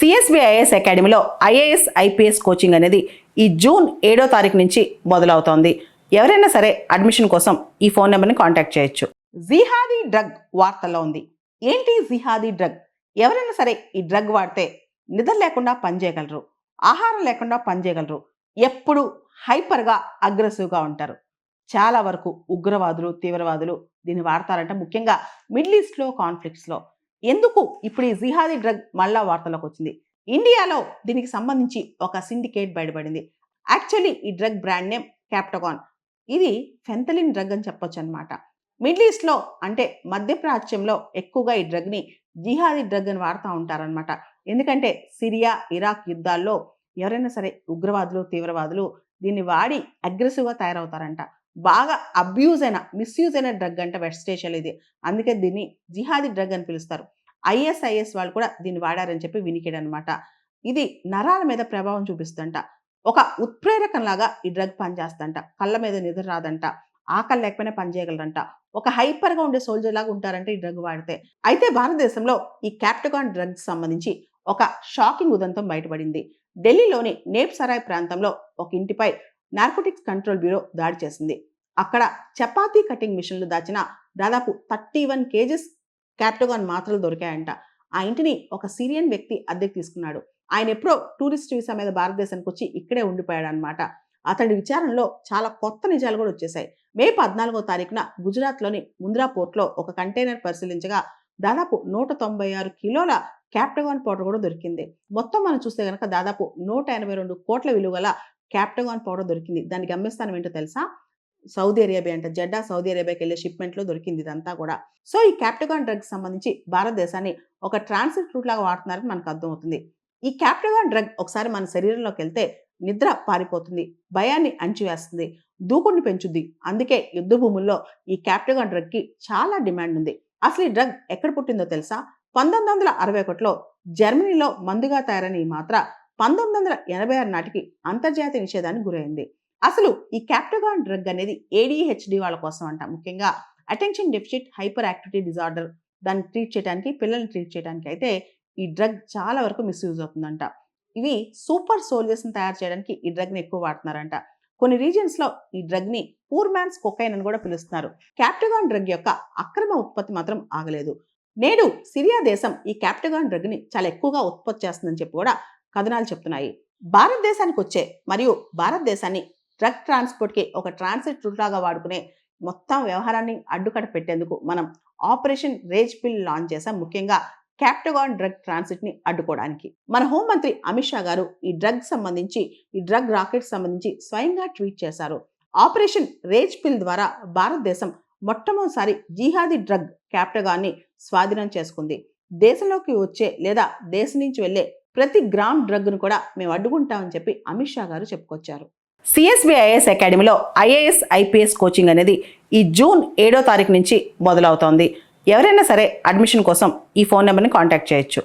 CSBIS అకాడమీలో IAS IPS coaching అనేది ఈ జూన్ 7వ తారీఖు నుంచి మొదలవుతోంది. ఎవరైనా సరే అడ్మిషన్ కోసం ఈ ఫోన్ నెంబర్ని కాంటాక్ట్ చేయొచ్చు. జిహాదీ డ్రగ్ వార్తల్లో ఉంది. ఏంటి జిహాదీ డ్రగ్? ఎవరైనా సరే ఈ డ్రగ్ వాడితే నిద్ర లేకుండా పనిచేయగలరు, ఆహారం లేకుండా పనిచేయగలరు, ఎప్పుడు హైపర్గా అగ్రెసివ్గా ఉంటారు. చాలా వరకు ఉగ్రవాదులు, తీవ్రవాదులు దీన్ని వాడతారంట, ముఖ్యంగా మిడిల్ ఈస్ట్లో కాన్ఫ్లిక్ట్స్లో. ఎందుకు ఇప్పుడు ఈ జిహాదీ డ్రగ్ మళ్ళా వార్తలోకి వచ్చింది? ఇండియాలో దీనికి సంబంధించి ఒక సిండికేట్ బయటపడింది. యాక్చువల్లీ ఈ డ్రగ్ బ్రాండ్ నేమ్ క్యాప్టగాన్. ఇది ఫెంథలిన్ డ్రగ్ అని చెప్పొచ్చు అనమాట. మిడిల్ ఈస్ట్లో అంటే మధ్యప్రాచ్యంలో ఎక్కువగా ఈ డ్రగ్ని జిహాదీ డ్రగ్ అని వాడుతూ ఉంటారనమాట. ఎందుకంటే సిరియా, ఇరాక్ యుద్ధాల్లో ఎవరైనా సరే ఉగ్రవాదులు, తీవ్రవాదులు దీన్ని వాడి అగ్రెసివ్గా తయారవుతారంట. బాగా మిస్యూజ్ అయిన డ్రగ్ అంట వెస్ట్ ఏషియాలో ఇది. అందుకే దీన్ని జిహాదీ డ్రగ్ అని పిలుస్తారు. ఐఎస్ వాళ్ళు కూడా దీన్ని వాడారని చెప్పి వినికిడనమాట. ఇది నరాల మీద ప్రభావం చూపిస్తుందంట. ఒక ఉత్ప్రేరకంలాగా ఈ డ్రగ్ పనిచేస్తుందంట. కళ్ళ మీద నిద్ర రాదంట, ఆకలి లేకపోయినా పనిచేయగలరంట, ఒక హైపర్గా ఉండే సోల్జర్ లాగా ఉంటారంటే ఈ డ్రగ్ వాడితే. అయితే భారతదేశంలో ఈ క్యాప్టగాన్ డ్రగ్ సంబంధించి ఒక షాకింగ్ ఉదంతం బయటపడింది. ఢిల్లీలోని నేప్ సరాయ్ ప్రాంతంలో ఒక ఇంటిపై నార్కోటిక్స్ కంట్రోల్ బ్యూరో దాడి చేసింది. అక్కడ చపాతీ కటింగ్ మిషన్లు దాచిన దాదాపు 31 కేజెస్ క్యాప్టగాన్ మాత్రలు దొరికాయంట. ఆ ఇంటిని ఒక సిరియన్ వ్యక్తి అద్దెకు తీసుకున్నాడు. ఆయన ఎప్పుడో టూరిస్ట్ వీసా మీద భారతదేశానికి వచ్చి ఇక్కడే ఉండిపోయాడు అనమాట. అతడి విచారణలో చాలా కొత్త నిజాలు కూడా వచ్చేసాయి. మే 14వ తారీఖున గుజరాత్లోని ముంద్రా పోర్ట్లో ఒక కంటైనర్ పరిశీలించగా దాదాపు 196 కిలోల క్యాప్టగాన్ పౌడర్ కూడా దొరికింది. మొత్తం మనం చూస్తే కనుక దాదాపు 182 కోట్ల విలువ గల క్యాప్టగాన్ పౌడర్ దొరికింది. దానికి గమ్యస్థానం ఏంటో తెలుసా? సౌదీ అరేబియా అంట. జెడ్డా సౌదీ అరేబియాకి వెళ్ళే షిప్మెంట్లో దొరికింది ఇదంతా కూడా. సో ఈ క్యాప్టగాన్ డ్రగ్ సంబంధించి భారతదేశాన్ని ఒక ట్రాన్సిట్ రూట్ లాగా వాడుతున్నారని మనకు అర్థమవుతుంది. ఈ క్యాప్టగాన్ డ్రగ్ ఒకసారి మన శరీరంలోకి వెళ్తే నిద్ర పారిపోతుంది, భయాన్ని అణిచివేస్తుంది, దూకుడిని పెంచుద్ది. అందుకే యుద్ధ భూముల్లో ఈ క్యాప్టగాన్ డ్రగ్కి చాలా డిమాండ్ ఉంది. అసలు ఈ డ్రగ్ ఎక్కడ పుట్టిందో తెలుసా? 1961లో జర్మనీలో మందుగా తయారైన ఈ మాత్ర 1986 నాటికి అంతర్జాతీయ నిషేధానికి గురైంది. అసలు ఈ క్యాప్టగాన్ డ్రగ్ అనేది ADHD వాళ్ళ కోసం అంట. ముఖ్యంగా attention deficit hyper activity disorder దాన్ని ట్రీట్ చేయడానికి, పిల్లల్ని ట్రీట్ చేయడానికి అయితే ఈ డ్రగ్ చాలా వరకు మిస్యూజ్ అవుతుందంట. ఇవి సూపర్ సోల్జర్స్ని తయారు చేయడానికి ఈ డ్రగ్ని ఎక్కువ వాడుతున్నారంట. కొన్ని రీజియన్స్లో ఈ డ్రగ్ని పూర్ మ్యాన్స్ కొకైన్ అని కూడా పిలుస్తున్నారు. క్యాప్టగాన్ డ్రగ్ యొక్క అక్రమ ఉత్పత్తి మాత్రం ఆగలేదు. నేడు సిరియా దేశం ఈ క్యాప్టగాన్ డ్రగ్ని చాలా ఎక్కువగా ఉత్పత్తి చేస్తుందని చెప్పి కూడా కథనాలు చెప్తున్నాయి. భారతదేశానికి వచ్చే మరియు భారతదేశాన్ని డ్రగ్ ట్రాన్స్పోర్ట్కి ఒక ట్రాన్సిట్ రూట్ లాగా వాడుకునే మొత్తం వ్యవహారాన్ని అడ్డుకట్ట పెట్టేందుకు మనం ఆపరేషన్ రేజ్ పిల్ లాంచ్ చేసాం. ముఖ్యంగా క్యాప్టగాన్ డ్రగ్ ట్రాన్సిట్ని అడ్డుకోవడానికి మన హోంమంత్రి అమిత్ షా గారు ఈ డ్రగ్ రాకెట్ సంబంధించి స్వయంగా ట్వీట్ చేశారు. ఆపరేషన్ రేజ్ పిల్ ద్వారా భారతదేశం మొట్టమొదటిసారి జిహాదీ డ్రగ్ క్యాప్టగాన్ని స్వాధీనం చేసుకుంది. దేశంలోకి వచ్చే లేదా దేశం నుంచి వెళ్లే ప్రతి గ్రామ్ డ్రగ్ను కూడా మేము అడ్డుకుంటామని చెప్పి అమిత్ షా గారు చెప్పుకొచ్చారు. సిఎస్బిఐఎస్ అకాడమీలో ఐఏఎస్ ఐపీఎస్ కోచింగ్ అనేది ఈ జూన్ 7వ తారీఖు నుంచి మొదలవుతోంది. ఎవరైనా సరే అడ్మిషన్ కోసం ఈ ఫోన్ నెంబర్ని కాంటాక్ట్ చేయొచ్చు.